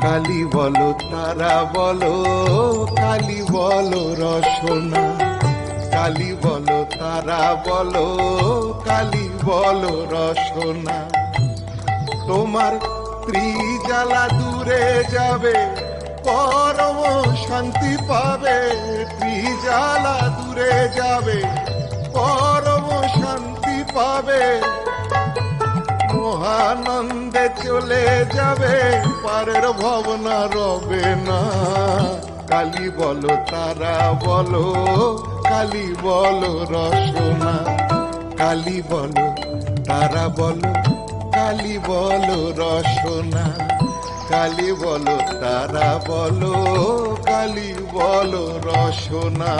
কালী বলো তারা বলো, কালী বলো রসনা, কালী বলো তারা বলো, কালী বলো রসনা। তোমার ত্রিজালা দূরে যাবে, পরম শান্তি পাবে। ত্রিজালা দূরে যাবে, পরম শান্তি পাবে। মহানন্দে চলে যাবে, পারের ভাবনা রবে না। কালী বলো তারা বলো, কালী বলো রসনা, কালী বলো তারা বলো, কালী বলো রসনা, কালী বলো তারা বলো, কালী বলো রসনা।